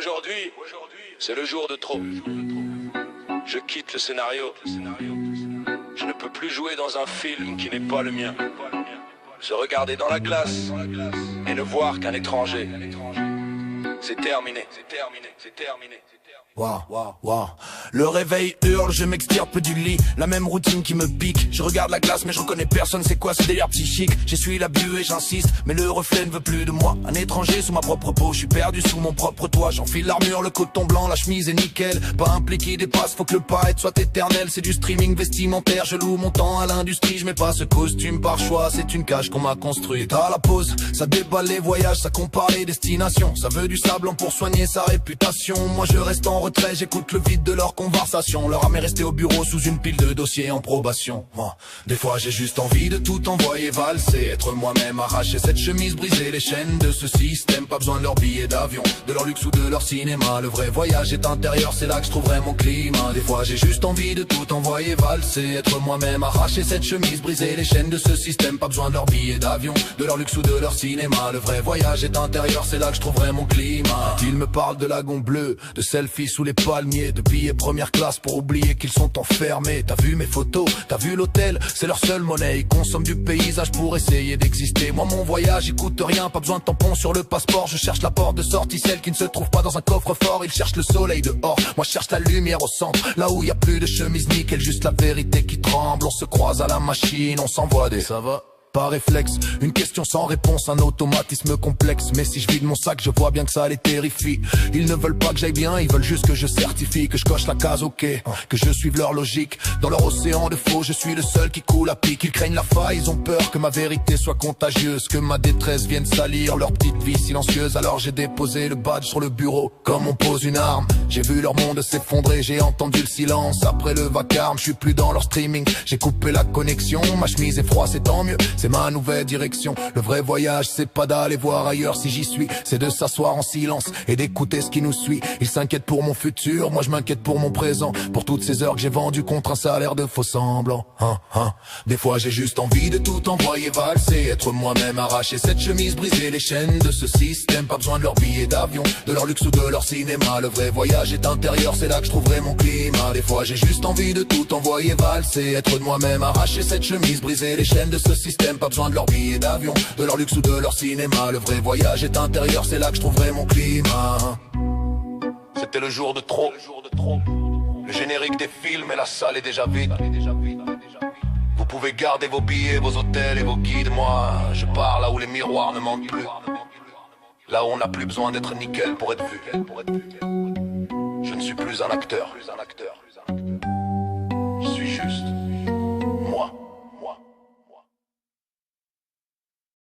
Aujourd'hui, c'est le jour de trop. Je quitte le scénario. Je ne peux plus jouer dans un film qui n'est pas le mien. Se regarder dans la glace et ne voir qu'un étranger. C'est terminé, c'est terminé, c'est terminé. Wow, wow, wow. Le réveil hurle, je m'extirpe du lit. La même routine qui me pique. Je regarde la glace mais je reconnais personne, c'est quoi ce délire psychique? J'essuie la buée et j'insiste, mais le reflet ne veut plus de moi. Un étranger sous ma propre peau, je suis perdu sous mon propre toit. J'enfile l'armure, le coton blanc, la chemise est nickel. Pas un pli qui dépasse, faut que le paraître soit éternel. C'est du streaming vestimentaire, je loue mon temps à l'industrie. Je mets pas ce costume par choix, c'est une cage qu'on m'a construite. À la pause, ça déballe les voyages, ça compare les destinations. Ça veut du sablon pour soigner sa réputation. Moi je reste en retrait, j'écoute le vide de leur conversation. Leur âme est restée au bureau sous une pile de dossiers en probation. Moi, des fois j'ai juste envie de tout envoyer valser, être moi-même, arracher cette chemise, briser les chaînes de ce système. Pas besoin de leur billet d'avion, de leur luxe ou de leur cinéma. Le vrai voyage est intérieur, c'est là que je trouverai mon climat. Des fois j'ai juste envie de tout envoyer valser, être moi-même, arracher cette chemise, briser les chaînes de ce système. Pas besoin de leur billet d'avion, de leur luxe ou de leur cinéma. Le vrai voyage est intérieur, c'est là que je trouverai mon climat. Ils me parlent de lagons bleus, de selfies sous les palmiers, de billets première classe pour oublier qu'ils sont enfermés. T'as vu mes photos, t'as vu l'hôtel, c'est leur seule monnaie. Ils consomment du paysage pour essayer d'exister. Moi mon voyage il coûte rien, pas besoin de tampon sur le passeport. Je cherche la porte de sortie, celle qui ne se trouve pas dans un coffre-fort. Ils cherchent le soleil dehors, moi je cherche la lumière au centre. Là où y a plus de chemise nickel, juste la vérité qui tremble. On se croise à la machine, on s'envoie des ça va. Par réflexe, une question sans réponse, un automatisme complexe. Mais si je vide mon sac, je vois bien que ça les terrifie. Ils ne veulent pas que j'aille bien, ils veulent juste que je certifie, que je coche la case ok, que je suive leur logique. Dans leur océan de faux, je suis le seul qui coule à pic. Ils craignent la faille, ils ont peur que ma vérité soit contagieuse, que ma détresse vienne salir leur petite vie silencieuse. Alors j'ai déposé le badge sur le bureau, comme on pose une arme. J'ai vu leur monde s'effondrer, j'ai entendu le silence. Après le vacarme, je suis plus dans leur streaming. J'ai coupé la connexion, ma chemise est froisse et tant mieux. C'est ma nouvelle direction. Le vrai voyage, c'est pas d'aller voir ailleurs si j'y suis. C'est de s'asseoir en silence et d'écouter ce qui nous suit. Ils s'inquiètent pour mon futur, moi je m'inquiète pour mon présent. Pour toutes ces heures que j'ai vendues contre un salaire de faux semblant. Des fois j'ai juste envie de tout envoyer valser, être moi-même, arracher cette chemise, briser les chaînes de ce système. Pas besoin de leur billet d'avion, de leur luxe ou de leur cinéma. Le vrai voyage est intérieur, c'est là que je trouverai mon climat. Des fois j'ai juste envie de tout envoyer valser, être moi-même, arracher cette chemise, briser les chaînes de ce système. Pas besoin de leur billet d'avion, de leur luxe ou de leur cinéma. Le vrai voyage est intérieur, c'est là que je trouverai mon climat. C'était le jour de trop. Le générique des films et la salle est déjà vide. Vous pouvez garder vos billets, vos hôtels et vos guides. Moi, je pars là où les miroirs ne mentent plus. Là où on n'a plus besoin d'être nickel pour être vu. Je ne suis plus un acteur.